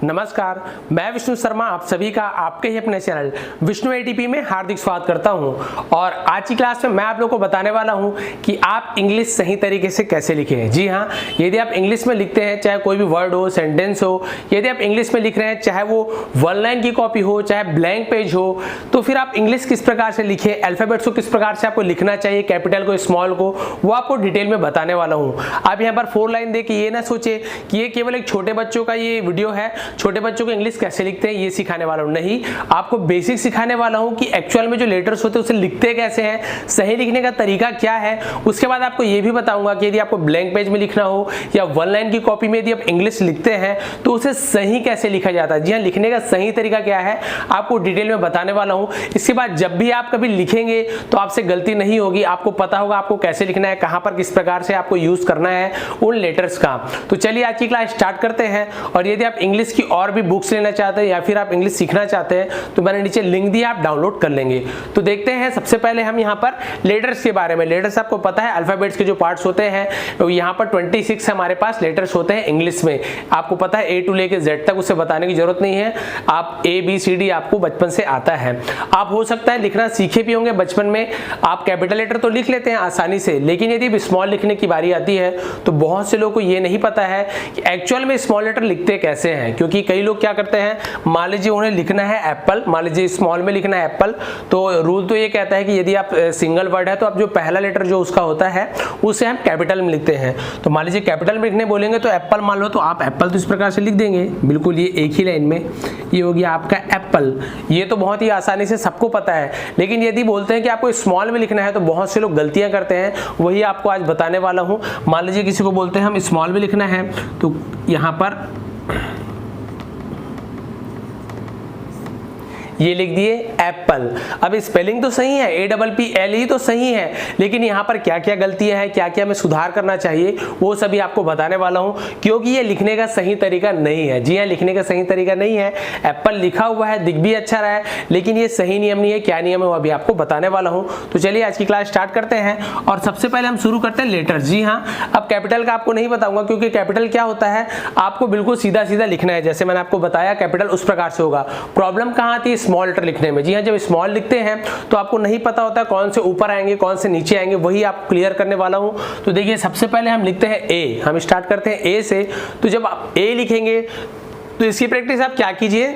नमस्कार, मैं विष्णु शर्मा आप सभी का आपके ही अपने चैनल विष्णु एटीपी में हार्दिक स्वागत करता हूं। और आज की क्लास में मैं आप लोगों को बताने वाला हूं कि आप इंग्लिश सही तरीके से कैसे लिखें। जी हां, यदि आप इंग्लिश में लिखते हैं, चाहे कोई भी वर्ड हो, सेंटेंस हो, यदि आप इंग्लिश में लिख रहे हैं, चाहे वो वन लाइन की कॉपी हो, चाहे ब्लैंक पेज हो, तो फिर आप इंग्लिश किस प्रकार से लिखें, अल्फाबेट्स को किस प्रकार से आपको लिखना चाहिए, कैपिटल को, स्मॉल को, वो आपको डिटेल में बताने वाला हूँ। आप यहाँ पर 4 लाइन देखिए, ये ना सोचे कि ये केवल एक छोटे बच्चों का ये वीडियो है, छोटे बच्चों को इंग्लिश कैसे लिखते हैं ये सिखाने वाला हूं। नहीं, आपको बेसिक सिखाने वाला हूं कि एक्चुअल में जो लेटर्स होते हैं उसे लिखते कैसे हैं, सही लिखने का तरीका क्या है। उसके बाद आपको ये भी बताऊंगा कि यदि आपको ब्लैंक पेज में लिखना हो या वन लाइन की कॉपी में यदि आप इंग्लिश लिखते हैं तो उसे सही कैसे लिखा जाता है। जी हाँ, लिखने का सही तरीका क्या है आपको डिटेल में बताने वाला हूं। इसके बाद जब भी आप कभी लिखेंगे तो आपसे गलती नहीं होगी, आपको पता होगा आपको कैसे लिखना है, कहां पर किस प्रकार से आपको यूज करना है उन लेटर्स का। तो चलिए आज की क्लास स्टार्ट करते हैं। और यदि आप इंग्लिश की और भी बुक्स लेना चाहते हैं या फिर आप इंग्लिश सीखना चाहते हैं तो मैंने नीचे लिंक दिया, आप डाउनलोड कर लेंगे। तो देखते हैं सबसे पहले हम यहाँ पर लेटर्स के बारे में। लेटर्स आपको पता है अल्फाबेट्स के जो पार्ट्स होते हैं, तो यहाँ पर 26 हमारे पास लेटर्स होते हैं इंग्लिश में। आपको पता है ए टू लेके जेड तक, उसे बताने की जरूरत नहीं है। आप ए बी सी डी आपको बचपन से आता है। आप हो सकता है लिखना सीखे भी होंगे बचपन में, आप कैपिटल लेटर तो लिख लेते हैं आसानी से, लेकिन यदि स्मॉल लिखने की बारी आती है तो बहुत से लोगों को ये नहीं पता है कि एक्चुअल में स्मॉल लेटर लिखते कैसे हैं। क्योंकि कई लोग क्या करते हैं, मान लीजिए उन्हें लिखना है एप्पल, मान लीजिए स्मॉल में लिखना है एप्पल, तो रूल तो ये कहता है कि यदि आप सिंगल वर्ड है तो आप जो पहला लेटर जो उसका होता है उसे हम कैपिटल में लिखते हैं। तो मान लीजिए कैपिटल में लिखने बोलेंगे तो एप्पल मान लो, तो आप एप्पल तो इस प्रकार से लिख देंगे, बिल्कुल ये एक ही लाइन में, ये हो गया आपका एप्पल। ये तो बहुत ही आसानी से सबको पता है। लेकिन यदि बोलते हैं कि आपको स्मॉल में लिखना है तो बहुत से लोग गलतियां करते हैं, वही आपको आज बताने वाला हूं। मान लीजिए किसी को बोलते हैं हम स्मॉल में लिखना है, तो यहां पर ये लिख दिए एप्पल। अब स्पेलिंग तो सही है, APPLE तो सही है, लेकिन यहाँ पर क्या क्या गलतियां हैं, क्या क्या हमें सुधार करना चाहिए, वो सभी आपको बताने वाला हूँ। क्योंकि ये लिखने का सही तरीका नहीं है। जी हाँ, लिखने का सही तरीका नहीं है। एप्पल लिखा हुआ है, दिख भी अच्छा रहा है, लेकिन ये सही नियम नहीं है। क्या नियम है वो अभी आपको बताने वाला हूँ। तो चलिए आज की क्लास स्टार्ट करते हैं। और सबसे पहले हम शुरू करते हैं लेटर। जी हाँ, अब कैपिटल का आपको नहीं बताऊंगा, क्योंकि कैपिटल क्या होता है आपको बिल्कुल सीधा सीधा लिखना है। जैसे मैंने आपको बताया कैपिटल उस प्रकार से होगा। प्रॉब्लम कहाँ आती है, स्मॉल लेटर लिखने में। जी हाँ, जब स्मॉल लिखते हैं तो आपको नहीं पता होता कौन से ऊपर आएंगे कौन से नीचे आएंगे, वही आप क्लियर करने वाला हूं। तो देखिए सबसे पहले हम लिखते हैं ए। हम स्टार्ट करते हैं ए से। तो जब आप ए लिखेंगे तो इसकी प्रैक्टिस आप क्या कीजिए,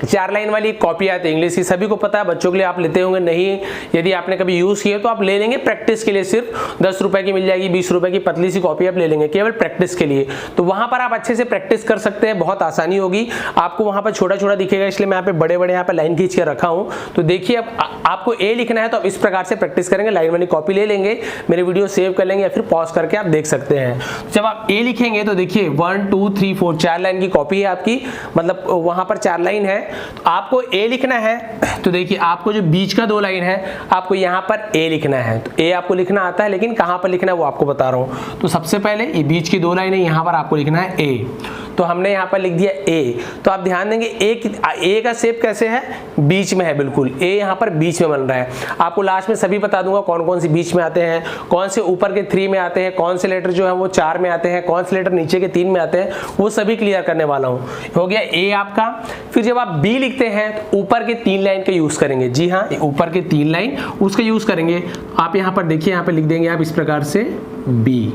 4 लाइन वाली कॉपी आती है इंग्लिश की, सभी को पता है, बच्चों के लिए आप लेते होंगे। नहीं, यदि आपने कभी यूज किया तो आप ले लेंगे प्रैक्टिस के लिए। सिर्फ 10 रुपए की मिल जाएगी, 20 रुपए की पतली सी कॉपी आप ले लेंगे केवल प्रैक्टिस के लिए। तो वहां पर आप अच्छे से प्रैक्टिस कर सकते हैं, बहुत आसानी होगी। आपको वहां पर छोटा छोटा दिखेगा, इसलिए मैं यहाँ पे बड़े बड़े यहाँ पे लाइन खींच के रखा हूँ। तो देखिए अब आपको ए लिखना है तो आप इस प्रकार से प्रैक्टिस करेंगे, लाइन वाली कॉपी ले लेंगे, मेरे वीडियो सेव कर लेंगे या फिर पॉज करके आप देख सकते हैं। जब आप ए लिखेंगे तो देखिए 1 2 3 4 4 लाइन की कॉपी है आपकी, मतलब वहां पर 4 लाइन है। तो आपको ए लिखना है तो देखिए आपको जो बीच का 2 लाइन है आपको यहाँ पर ए लिखना है। तो ए आपको लिखना आता है, लेकिन कहाँ पर लिखना है वो आपको बता रहा हूँ। तो सबसे पहले ये बीच की 2 लाइन है, यहाँ पर आपको लिखना है ए। तो हमने यहाँ पर लिख दिया ए। तो आप ध्यान देंगे ए का शेप कैसे है, बीच में है, बिल्कुल ए यहाँ पर बीच में बन रहा है। आपको लास्ट में सभी बता दूंगा कौन कौन से बीच में आते हैं, कौन से ऊपर के 3 में आते हैं, कौन से लेटर जो है वो 4 में आते हैं, कौन से लेटर नीचे के 3 में आते हैं, वो सभी क्लियर करने वाला हूँ। हो गया ए आपका। फिर जब आप बी लिखते हैं तो ऊपर के 3 लाइन का यूज करेंगे। जी हाँ, ऊपर के 3 लाइन उसका यूज करेंगे। आप यहाँ पर देखिए, यहाँ पर लिख देंगे आप इस प्रकार से बी।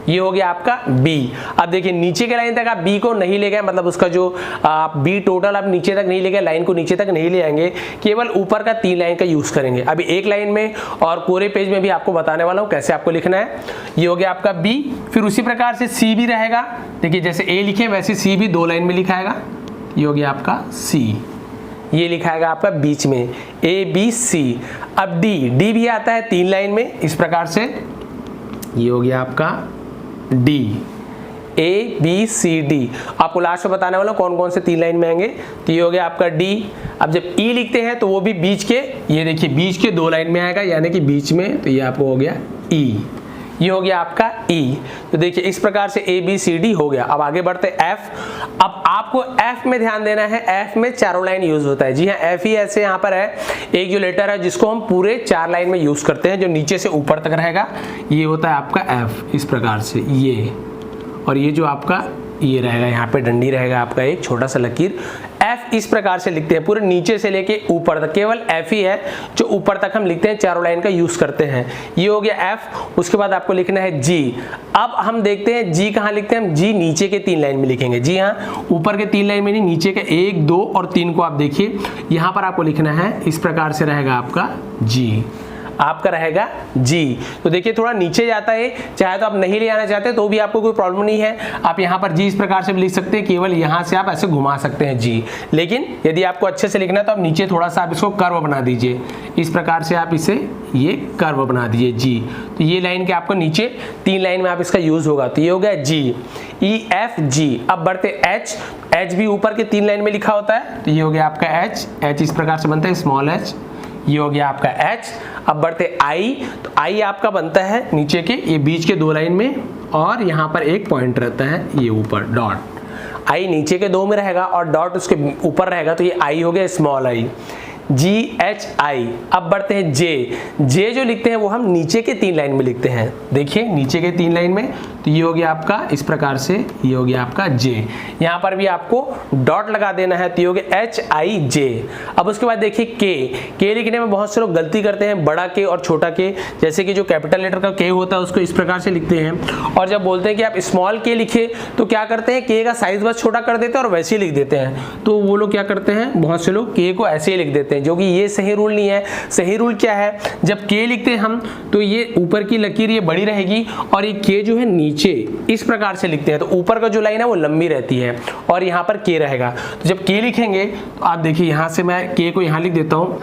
ये हो गया आपका बी। अब देखिए नीचे के लाइन तक आप बी को नहीं ले गए, मतलब उसका जो आप बी टोटल आप नीचे तक नहीं ले गए, लाइन को नीचे तक नहीं ले आएंगे, केवल ऊपर का 3 लाइन का यूज करेंगे। अभी एक लाइन में और पूरे पेज में भी आपको बताने वाला हूं कैसे आपको लिखना है। ये हो गया आपका बी। फिर उसी प्रकार से सी भी रहेगा। देखिए जैसे ए लिखे वैसे सी भी 2 लाइन में लिखाएगा। ये हो गया आपका सी, ये लिखाएगा आपका बीच में ABC। अब डी भी आता है 3 लाइन में इस प्रकार से। ये हो गया आपका डी, ABCD। आपको लास्ट में बताने वाला कौन कौन से 3 लाइन में आएंगे। तो ये हो गया आपका डी। अब जब ई लिखते हैं तो वो भी बीच के, ये देखिए बीच के 2 लाइन में आएगा, यानी कि बीच में। तो ये आपको हो गया ई। ये हो गया आपका ई। तो देखिए इस प्रकार से ABCD हो गया। अब आगे बढ़ते एफ। अब आपको एफ में ध्यान देना है, एफ में 4 लाइन यूज होता है। जी हाँ, एफ ही ऐसे यहाँ पर है, एक जो लेटर है जिसको हम पूरे 4 लाइन में यूज करते हैं, जो नीचे से ऊपर तक रहेगा। ये होता है आपका एफ, इस प्रकार से ये, और ये जो आपका ये रहेगा, यहाँ पे डंडी रहेगा आपका एक छोटा सा लकीर। एफ इस प्रकार से लिखते हैं, पूरे नीचे से लेके ऊपर तक, केवल एफ ही है जो ऊपर तक हम लिखते हैं, चारों लाइन का यूज करते हैं। ये हो गया एफ। उसके बाद आपको लिखना है जी। अब हम देखते हैं जी कहाँ लिखते हैं, हम जी नीचे के 3 लाइन में लिखेंगे। जी हाँ, ऊपर के 3 लाइन में नहीं, नीचे के 1, 2 और 3 को आप देखिए, यहाँ पर आपको लिखना है इस प्रकार से रहेगा आपका जी, आपका रहेगा जी। तो देखिए थोड़ा नीचे जाता है, चाहे तो आप नहीं ले आना चाहते तो भी आपको कोई प्रॉब्लम नहीं है, आप यहाँ पर जी इस प्रकार से भी लिख सकते हैं, केवल यहाँ से आप ऐसे घुमा सकते हैं जी। लेकिन यदि आपको अच्छे से लिखना है तो आप नीचे थोड़ा सा आप इसको कर्व बना दीजिए, इस प्रकार से आप इसे ये कर्व बना दीजिए जी। तो ये लाइन के आपको नीचे 3 लाइन में आप इसका यूज होगा। तो ये हो गया जी, ई एफ जी। अब बढ़ते एच। एच भी ऊपर के 3 लाइन में लिखा होता है, तो ये हो गया आपका एच। एच इस प्रकार से बनता है, स्मॉल एच। ये हो गया आपका एच। अब बढ़ते आई। तो आई आपका बनता है नीचे के ये बीच के 2 लाइन में, और यहाँ पर एक पॉइंट रहता है ये ऊपर डॉट। आई नीचे के 2 में रहेगा और डॉट उसके ऊपर रहेगा, तो ये आई हो गया small I, ji H I. अब बढ़ते हैं जे। जे जो लिखते हैं वो हम नीचे के 3 लाइन में लिखते हैं, देखिए नीचे के 3 लाइन में। तो ये हो गया आपका इस प्रकार से, ये हो गया आपका जे। यहाँ पर भी आपको डॉट लगा देना है, तो ये हो गया एच आई जे। अब उसके बाद देखिए के। के लिखने में बहुत से लोग गलती करते हैं, बड़ा के और छोटा के, जैसे कि जो कैपिटल लेटर का के होता है उसको इस प्रकार से लिखते हैं, और जब बोलते हैं कि आप स्मॉल के लिखे तो क्या करते हैं, के का साइज बस छोटा कर देते हैं और वैसे ही लिख देते हैं। तो वो लोग क्या करते हैं, बहुत से लोग के को ऐसे ही लिख देते हैं, जो कि ये सही रूल नहीं है। सही रूल क्या है, जब के लिखते हैं हम तो ये ऊपर की लकीर ये बड़ी रहेगी, और ये के जो है नीचे इस प्रकार से लिखते हैं, तो ऊपर का जो लाइन है वो लंबी रहती है और यहाँ पर के रहेगा। तो जब के लिखेंगे तो आप देखिए यहाँ से मैं के को यहाँ लिख देता हूँ,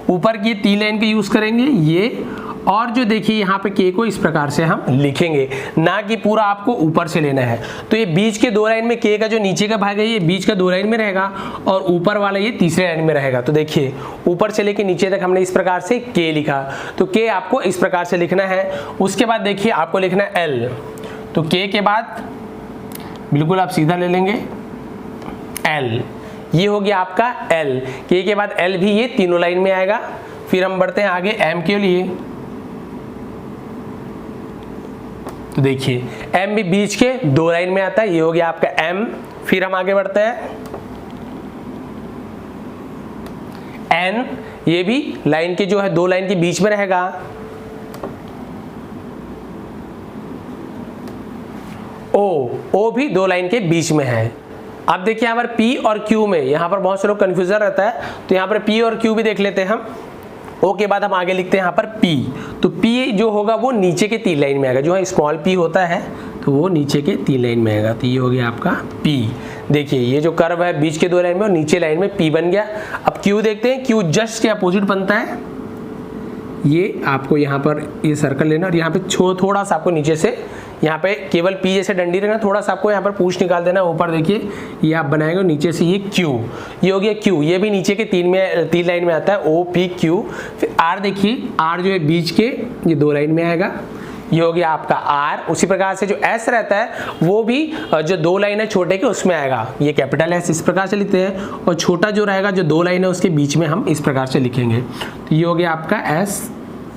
ऊपर की 3 लाइन का यूज करेंगे ये, और जो देखिए यहाँ पे के को इस प्रकार से हम लिखेंगे, ना कि पूरा आपको ऊपर से लेना है। तो ये बीच के 2 लाइन में के का जो नीचे का भाग है ये बीच का 2 लाइन में रहेगा, और ऊपर वाला ये तीसरे लाइन में रहेगा। तो देखिए ऊपर से लेके नीचे तक हमने इस प्रकार से के लिखा, तो के आपको इस प्रकार से लिखना है। उसके बाद देखिए आपको लिखना है एल। तो के बाद बिल्कुल आप सीधा ले लेंगे एल, ये हो गया आपका एल। के बाद एल भी ये तीनों लाइन में आएगा। फिर हम बढ़ते हैं आगे एम के लिए। तो देखिए एम भी बीच के 2 लाइन में आता है, ये हो गया आपका एम। फिर हम आगे बढ़ते हैं एन, ये भी लाइन के जो है 2 लाइन के बीच में रहेगा। ओ भी 2 लाइन के बीच में है। अब देखिए यहाँ पर P और Q में, यहाँ पर बहुत से लोग कंफ्यूजन रहता है, तो यहाँ पर P और Q भी देख लेते हैं हम। O के बाद हम आगे लिखते हैं यहाँ पर P। तो P जो होगा वो नीचे के 3 लाइन में आएगा, जो है स्मॉल p होता है तो वो नीचे के 3 लाइन में आएगा। तो ये हो गया आपका P। देखिए ये जो कर्व है बीच के 2 लाइन में और नीचे लाइन में P बन गया। अब Q देखते हैं, Q जस्ट के अपोजिट बनता है। ये आपको यहाँ पर ये सर्कल लेना, और यहाँ पे थोड़ा सा आपको नीचे से, यहाँ पे केवल P जैसे डंडी रखना, थोड़ा सा आपको यहाँ पर पूंछ निकाल देना। ऊपर देखिए ये आप बनाएंगे, नीचे से ये Q, ये हो गया Q। ये भी नीचे के 3 लाइन में आता है, O P Q। फिर R देखिए, R जो है बीच के ये 2 लाइन में आएगा, ये हो गया आपका R। उसी प्रकार से जो S रहता है वो भी जो 2 लाइन है छोटे के उसमें आएगा, ये कैपिटल S इस प्रकार से लिखते हैं, और छोटा जो रहेगा जो 2 लाइन है उसके बीच में हम इस प्रकार से लिखेंगे। तो ये हो गया आपका S,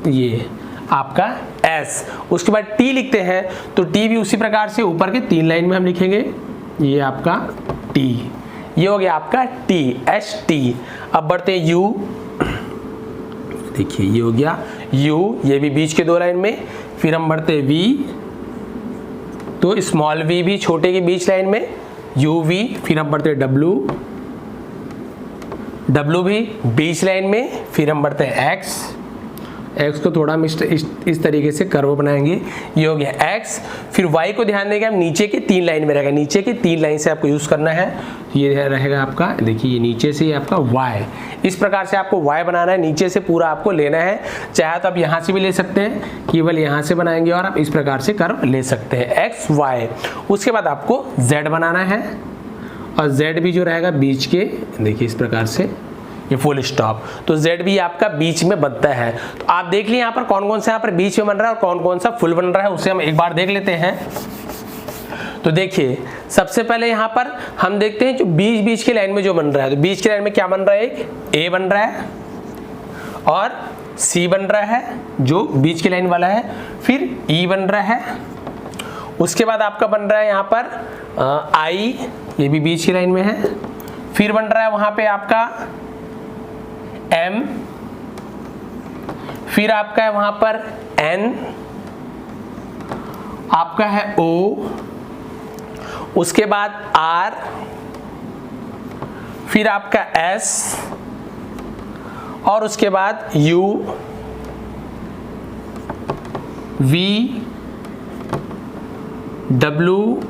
ये आपका S। उसके बाद T लिखते हैं, तो T भी उसी प्रकार से ऊपर के 3 लाइन में हम लिखेंगे, ये आपका T। ये हो गया आपका T, H T। अब बढ़ते हैं U। देखिए ये हो गया U, ये भी बीच के 2 लाइन में। फिर हम बढ़ते हैं V, तो स्मॉल v भी छोटे के बीच लाइन में, UV। फिर हम बढ़ते हैं W, W भी बीच लाइन में। फिर हम बढ़ते हैं X, X को थोड़ा हम इस तरीके से कर्व बनाएंगे, ये हो गया X। फिर Y को ध्यान देंगे हम, नीचे के 3 लाइन में रहेगा, नीचे के 3 लाइन से आपको यूज़ करना है। ये रहेगा आपका, देखिए ये नीचे से आपका Y, इस प्रकार से आपको Y बनाना है, नीचे से पूरा आपको लेना है। चाहे तो आप यहाँ से भी ले सकते हैं, केवल यहाँ से बनाएंगे, और आप इस प्रकार से कर्व ले सकते हैं X Y। उसके बाद आपको Z बनाना है, और Z भी जो रहेगा बीच के, देखिए इस प्रकार से ये फुल स्टॉप। तो Z भी आपका बीच में बनता है। तो आप देख लीजिए यहाँ पर कौन कौन सा यहाँ पर बीच में बन रहा है और कौन कौन सा फुल बन रहा है, उसे हम एक बार देख लेते हैं। तो देखिए सबसे पहले यहाँ पर हम देखते हैं जो बीच के लाइन में जो बन रहा है, तो बीच के लाइन में क्या बन रहा है, एक A बन रहा है और C बन रहा है जो बीच के लाइन वाला है, फिर E बन रहा है, उसके बाद आपका बन रहा है यहाँ पर आई, ये भी बीच की लाइन में है। फिर बन रहा है वहां पे आपका एम, फिर आपका है वहां पर एन, आपका है ओ, उसके बाद आर, फिर आपका एस, और उसके बाद यू, वी, डब्ल्यू,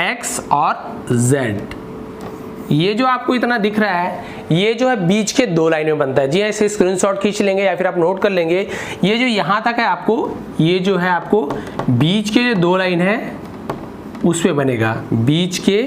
एक्स और जेड। ये जो आपको इतना दिख रहा है ये जो है बीच के 2 लाइन में बनता है। जी ऐसे स्क्रीनशॉट खींच लेंगे या फिर आप नोट कर लेंगे। ये जो यहाँ तक है आपको, ये जो है आपको बीच के जो 2 लाइन है उस पे बनेगा। बीच के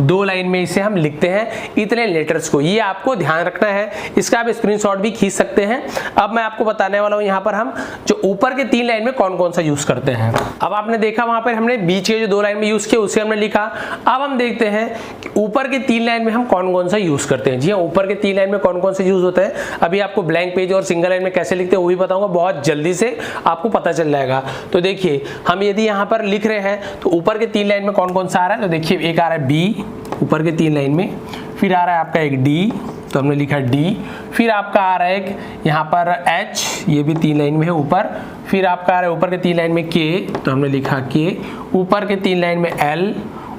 2 लाइन में इसे हम लिखते हैं इतने लेटर्स को, ये आपको ध्यान रखना है। इसका आप स्क्रीनशॉट भी खींच सकते हैं। अब मैं आपको बताने वाला हूं यहाँ पर हम जो ऊपर के 3 लाइन में कौन कौन सा यूज करते हैं। अब आपने देखा वहां पर हमने बीच के जो 2 लाइन में यूज किया उसे हमने लिखा। अब हम देखते हैं कि ऊपर के 3 लाइन में हम कौन कौन सा यूज करते हैं। जी हाँ, ऊपर के 3 लाइन में कौन कौन सा यूज होता है अभी आपको ब्लैंक पेज और सिंगल लाइन में कैसे लिखते हैं वो भी बताऊंगा, बहुत जल्दी से आपको पता चल जाएगा। तो देखिए हम यदि यहाँ पर लिख रहे हैं तो ऊपर के 3 लाइन में कौन कौन सा आ रहा है, तो देखिए एक आ रहा है बी ऊपर के 3 लाइन में, फिर आ रहा है आपका एक डी, तो हमने लिखा डी, फिर आपका आ रहा है एक यहाँ पर एच, ये भी 3 लाइन में है ऊपर, फिर आपका आ रहा है ऊपर के 3 लाइन में के, तो हमने लिखा के, ऊपर के 3 लाइन में एल,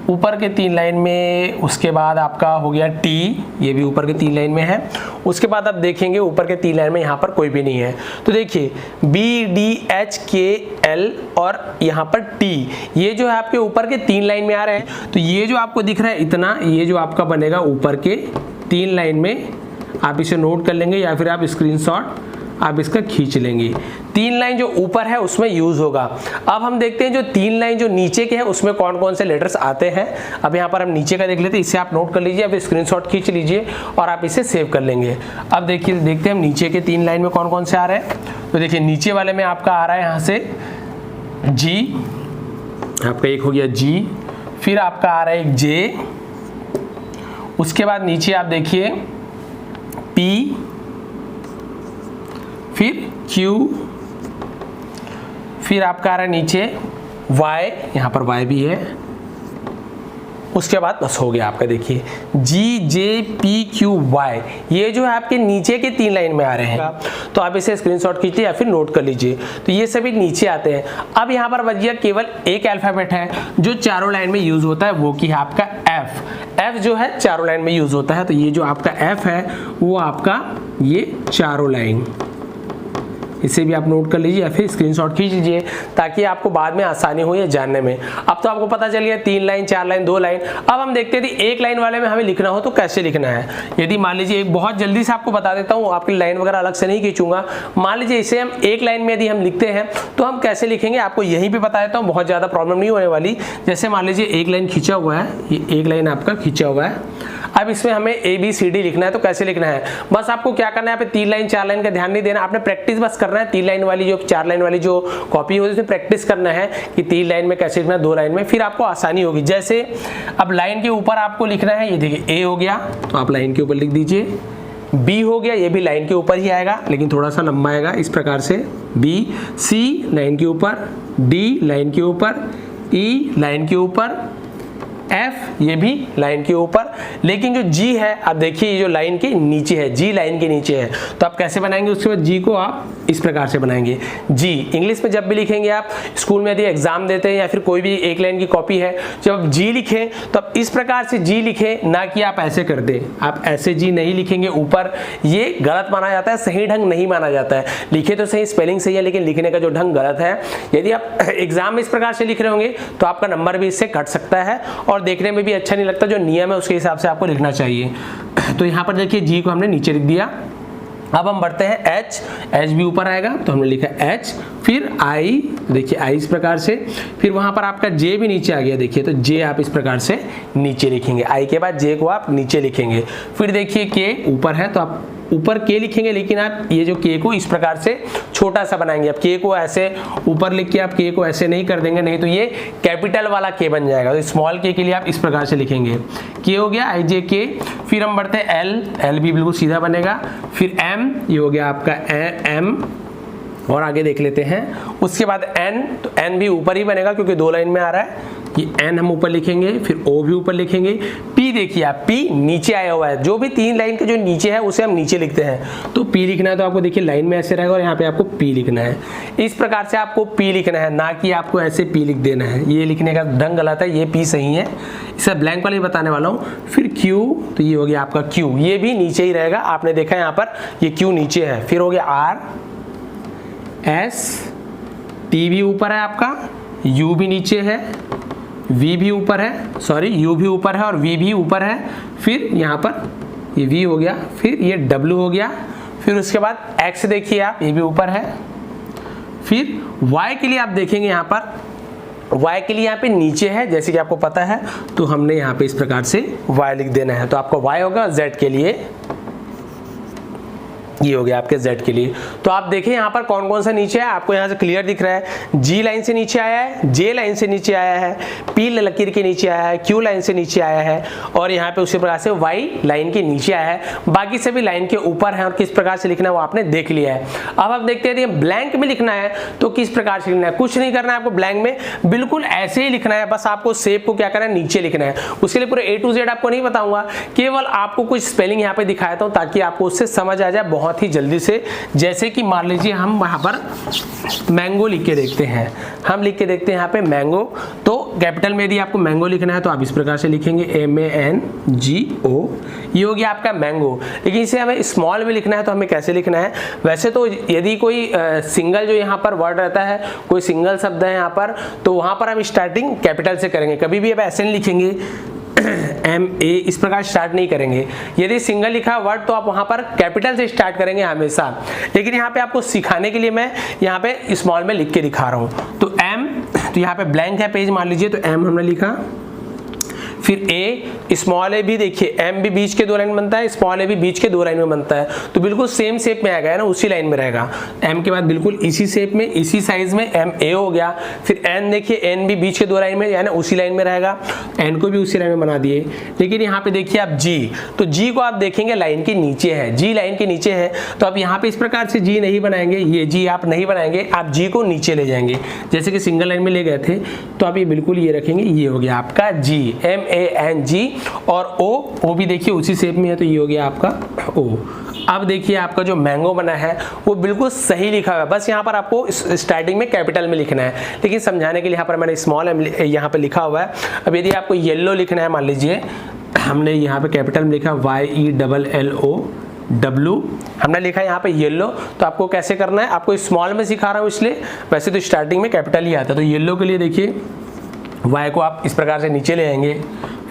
ऊपर के 3 लाइन में उसके बाद आपका हो गया टी, ये भी ऊपर के 3 लाइन में है। उसके बाद आप देखेंगे ऊपर के 3 लाइन में यहाँ पर कोई भी नहीं है। तो देखिए बी, डी, एच, के, एल और यहाँ पर टी, ये जो है आपके ऊपर के 3 लाइन में आ रहे हैं। तो ये जो आपको दिख रहा है इतना, ये जो आपका बनेगा ऊपर के 3 लाइन में, आप इसे नोट कर लेंगे या फिर आप स्क्रीनशॉट आप इसका खींच लेंगे। 3 लाइन जो ऊपर है उसमें यूज होगा। अब हम देखते हैं जो 3 लाइन जो नीचे के हैं उसमें कौन कौन से लेटर्स आते हैं। अब यहाँ पर हम नीचे का देख लेते हैं, इसे आप नोट कर लीजिए, अब स्क्रीनशॉट खींच लीजिए और आप इसे सेव कर लेंगे। अब देखिए देखते हैं हम नीचे के 3 लाइन में कौन कौन से आ रहे हैं। तो देखिए नीचे वाले में आपका आ रहा है यहाँ से जी, आपका एक हो गया जी, फिर आपका आ रहा है एक जे, उसके बाद नीचे आप देखिए पी, फिर Q, फिर आपका आ रहा है नीचे Y, यहाँ पर Y भी है, उसके बाद बस हो गया आपका। देखिए G, J, P, Q, Y, ये जो है आपके नीचे के 3 लाइन में आ रहे हैं। तो आप इसे स्क्रीनशॉट कीजिए या फिर नोट कर लीजिए। तो ये सभी नीचे आते हैं। अब यहाँ पर बच गया केवल एक अल्फाबेट है जो चारों लाइन में यूज होता है, वो कि है आपका F। F जो है चारों लाइन में यूज होता है। तो ये जो आपका F है वो आपका ये चारों लाइन, इसे भी आप नोट कर लीजिए या फिर स्क्रीनशॉट खींच लीजिए ताकि आपको बाद में आसानी हो ये जानने में। अब तो आपको पता चल गया 3 लाइन, 4 लाइन, 2 लाइन। अब हम देखते हैं एक लाइन वाले में हमें लिखना हो तो कैसे लिखना है। यदि मान लीजिए एक बहुत जल्दी से आपको बता देता हूँ, आपकी लाइन वगैरह अलग से नहीं खींचूंगा। मान लीजिए इसे हम एक लाइन में यदि हम लिखते हैं तो हम कैसे लिखेंगे आपको यहीं पर बता देता हूँ, बहुत ज़्यादा प्रॉब्लम नहीं होने वाली। जैसे मान लीजिए एक लाइन खींचा हुआ है, ये एक लाइन आपका खींचा हुआ है। अब इसमें हमें ABCD लिखना है तो कैसे लिखना है, बस आपको क्या करना है, यहाँ पे 3 लाइन 4 लाइन का ध्यान नहीं देना, आपने प्रैक्टिस बस करना है। 3 लाइन वाली जो 4 लाइन वाली जो कॉपी होती है उसमें प्रैक्टिस करना है कि 3 लाइन में कैसे लिखना है, 2 लाइन में, फिर आपको आसानी होगी। जैसे अब लाइन के ऊपर आपको लिखना है, ये देखिए A हो गया तो आप लाइन के ऊपर लिख दीजिए, B हो गया, ये भी लाइन के ऊपर ही आएगा लेकिन थोड़ा सा लंबा आएगा इस प्रकार से, B, C लाइन के ऊपर, D लाइन के ऊपर, E लाइन के ऊपर, F ये भी लाइन के ऊपर, लेकिन जो G है आप देखिए ये जो लाइन के नीचे है, G लाइन के नीचे है। तो आप कैसे बनाएंगे, उसके बाद G को आप इस प्रकार से बनाएंगे। G इंग्लिश में जब भी लिखेंगे आप स्कूल में यदि एग्जाम देते हैं या फिर कोई भी एक लाइन की कॉपी है, जब आप G लिखें तो आप इस प्रकार से G लिखें, ना कि आप ऐसे कर दें। आप ऐसे G नहीं लिखेंगे ऊपर, ये गलत माना जाता है, सही ढंग नहीं माना जाता है। लिखे तो सही, स्पेलिंग सही है, लेकिन लिखने का जो ढंग गलत है। यदि आप एग्जाम में इस प्रकार से लिख रहे होंगे तो आपका नंबर भी इससे कट सकता है और देखने में भी अच्छा नहीं लगता। जो नियम है उसके हिसाब से आपको लिखना चाहिए। तो यहाँ पर देखिए G को हमने नीचे लिख दिया। अब हम बढ़ते हैं H भी ऊपर आएगा तो हमने लिखा H, फिर I, देखिए I इस प्रकार से, फिर वहां पर आपका J भी नीचे आ गया, देखिए तो J आप इस प्रकार से नीचे लिखेंगे, I के बाद J को आप नीचे लिखेंगे। फिर देखिए K ऊपर है तो आप ऊपर K लिखेंगे, लेकिन आप ये जो K को इस प्रकार से छोटा सा बनाएंगे। आप K को ऐसे ऊपर लिख के आप K को ऐसे नहीं कर देंगे, नहीं तो ये कैपिटल वाला K बन जाएगा। तो स्मॉल K के लिए आप इस प्रकार से लिखेंगे, K हो गया IJK। फिर हम बढ़ते हैं L भी बिल्कुल सीधा बनेगा, फिर M, ये हो गया आपका M, और आगे देख लेते हैं। उसके बाद n, तो n भी ऊपर ही बनेगा क्योंकि 2 लाइन में आ रहा है। ये n हम ऊपर लिखेंगे, फिर o भी ऊपर लिखेंगे। p देखिए आप, p नीचे आया हुआ है, जो भी 3 लाइन के जो नीचे है उसे हम नीचे लिखते हैं। तो p लिखना है तो आपको देखिए लाइन में ऐसे रहेगा और यहाँ पे आपको p लिखना है। इस प्रकार से आपको p लिखना है, ना कि आपको ऐसे p लिख देना है। ये लिखने का ढंग गलत है, ये p सही है। इसे ब्लैंक वाले बताने वाला हूँ। फिर q, तो ये हो गया आपका q, ये भी नीचे ही रहेगा। आपने देखा यहाँ पर ये q नीचे है। फिर हो गया r, s, t भी ऊपर है आपका, u भी नीचे है, v भी ऊपर है, सॉरी u भी ऊपर है और v भी ऊपर है। फिर यहाँ पर ये v हो गया, फिर ये w हो गया। फिर उसके बाद x देखिए आप, ये भी ऊपर है। फिर y के लिए आप देखेंगे यहाँ पर, y के लिए यहाँ पे नीचे है जैसे कि आपको पता है, तो हमने यहाँ पे इस प्रकार से y लिख देना है। तो आपका y होगा, z के लिए ये हो गया आपके z के लिए। तो आप देखें यहाँ पर कौन कौन सा नीचे है, आपको यहाँ से क्लियर दिख रहा है। G लाइन से नीचे आया है, J लाइन से नीचे आया है, P लकीर के नीचे आया है, Q लाइन से नीचे आया है और यहाँ पे उसी प्रकार से Y लाइन के नीचे आया है। बाकी सभी लाइन के ऊपर है और किस प्रकार से लिखना है वो आपने देख लिया है। अब आप देखते हैं ब्लैंक में लिखना है तो किस प्रकार से लिखना है। कुछ नहीं करना है आपको, ब्लैंक में बिल्कुल ऐसे ही लिखना है। बस आपको शेप को क्या करना है, नीचे लिखना है। उसके लिए पूरे A to Z आपको नहीं बताऊंगा, केवल आपको कुछ स्पेलिंग यहाँ पे दिखाता हूँ ताकि आपको उससे समझ आ जाए बहुत ही जल्दी से। जैसे कि मान लीजिए हम वहां पर मैंगो लिख के देखते हैं, हम लिख के देखते हैं यहाँ पे मैंगो। तो कैपिटल में यदि आपको मैंगो लिखना है तो आप इस प्रकार से लिखेंगे MANGO, ये हो गया आपका मैंगो। लेकिन इसे हमें स्मॉल में लिखना है तो हमें कैसे लिखना है। वैसे तो यदि कोई सिंगल जो यहाँ पर वर्ड रहता है, कोई सिंगल शब्द है यहाँ पर, तो वहां पर हम स्टार्टिंग कैपिटल से करेंगे। कभी भी आप ऐसे नहीं लिखेंगे MA, इस प्रकार स्टार्ट नहीं करेंगे। यदि सिंगल लिखा वर्ड तो आप वहां पर कैपिटल से स्टार्ट करेंगे हमेशा। लेकिन यहाँ पे आपको सिखाने के लिए मैं यहाँ पे स्मॉल में लिख के दिखा रहा हूँ। तो M, तो यहाँ पे ब्लैंक है पेज मान लीजिए, तो M हमने लिखा। फिर A, स्मॉल ए भी देखिए, M भी बीच के 2 लाइन बनता है, स्मॉल ए भी बीच के 2 लाइन में बनता है। तो बिल्कुल सेम शेप में आएगा ना, उसी लाइन में रहेगा। M के बाद बिल्कुल इसी शेप में, इसी साइज में MA हो गया। फिर N देखिए, N भी बीच के 2 लाइन में यानी उसी लाइन में रहेगा। N को भी उसी लाइन में बना दिए। लेकिन यहाँ पे देखिए आप G, तो G को आप देखेंगे लाइन के नीचे है, G लाइन के नीचे है। तो आप यहाँ पे इस प्रकार से G नहीं बनाएंगे, ये G आप नहीं बनाएंगे, आप G को नीचे ले जाएंगे। जैसे कि सिंगल लाइन में ले गए थे तो आप ये बिल्कुल ये रखेंगे, ये हो गया आपका G, MANG। और O भी देखिए उसी शेप में है, तो ये हो गया आपका O। अब देखिए आपका जो मैंगो बना है वो बिल्कुल सही लिखा हुआ है, बस यहाँ पर आपको स्टार्टिंग में कैपिटल में लिखना है। लेकिन समझाने के लिए यहाँ पर मैंने स्मॉल यहाँ पे लिखा हुआ है। अब यदि आपको येलो लिखना है, मान लीजिए हमने यहाँ पे कैपिटल में लिखा YELLO W, हमने लिखा यहाँ पे येलो। तो आपको कैसे करना है, आपको स्मॉल में सिखा रहा हूँ इसलिए, वैसे तो स्टार्टिंग में कैपिटल ही आता है। तो येलो के लिए देखिए Y को आप इस प्रकार से नीचे ले आएंगे,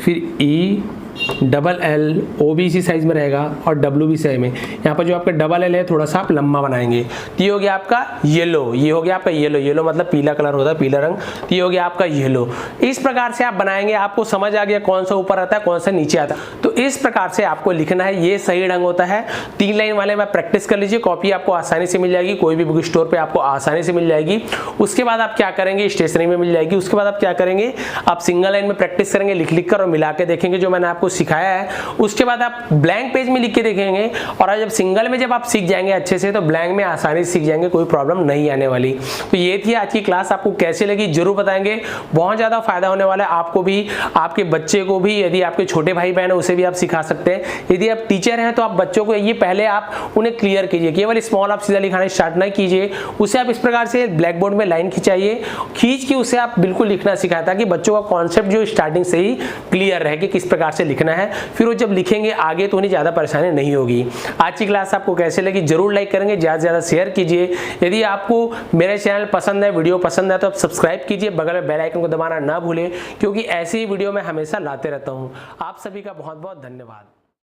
फिर ELL, O भी इसी साइज में रहेगा और W भी साइज में। यहाँ पर जो आपका डबल L है थोड़ा सा आप लंबा बनाएंगे। तो ये हो गया आपका येलो, ये हो गया आपका येलो। येलो मतलब पीला कलर होता है, पीला रंग। तो ये हो गया आपका येलो। इस प्रकार से आप बनाएंगे, आपको समझ आ गया कौन सा ऊपर आता है कौन सा नीचे आता है। तो इस प्रकार से आपको लिखना है, ये सही ढंग होता है। 3 लाइन वाले में प्रैक्टिस कर लीजिए, कॉपी आपको आसानी से मिल जाएगी, कोई भी बुक स्टोर पर आपको आसानी से मिल जाएगी। उसके बाद आप क्या करेंगे, स्टेशनरी में मिल जाएगी। उसके बाद आप क्या करेंगे, आप सिंगल लाइन में प्रैक्टिस करेंगे, लिख लिख कर और मिला के देखेंगे जो मैंने आपको सिखाया है। उसके बाद आप ब्लैंक पेज में लिख के देखेंगे और जब सिंगल में जब आप सीख जाएंगे अच्छे से तो ब्लैंक में आसानी से सीख जाएंगे, कोई प्रॉब्लम नहीं आने वाली। तो ये थी आज की क्लास, आपको कैसे लगी जरूर बताएंगे, बहुत ज़्यादा फायदा होने वाला है आपको भी, आपके बच्चे को भी। यदि आपके छोटे भाई बहन है उसे भी आप सिखा सकते हैं। यदि आप टीचर हैं तो आप बच्चों को ये पहले आप उन्हें क्लियर कीजिए, केवल स्मॉल आप सीधा लिखाना स्टार्ट ना कीजिए, उसे आप इस प्रकार से ब्लैक बोर्ड में लाइन खिंचाइए, खींच के उसे आप बिल्कुल लिखना सिखाएं ताकि बच्चों का कॉन्सेप्ट जो स्टार्टिंग से ही क्लियर रहे कि किस प्रकार से लिखना है। फिर वो जब लिखेंगे आगे तो उन्हें ज़्यादा परेशानी नहीं होगी। आज की क्लास आपको कैसे लगी जरूर लाइक करेंगे, ज़्यादा से ज़्यादा शेयर कीजिए। यदि आपको मेरे चैनल पसंद है, वीडियो पसंद है तो आप सब्सक्राइब कीजिए, बगल में बेल आइकन को दबाना ना भूलें क्योंकि ऐसी ही वीडियो मैं हमेशा लाते रहता हूँ। आप सभी का बहुत बहुत धन्यवाद।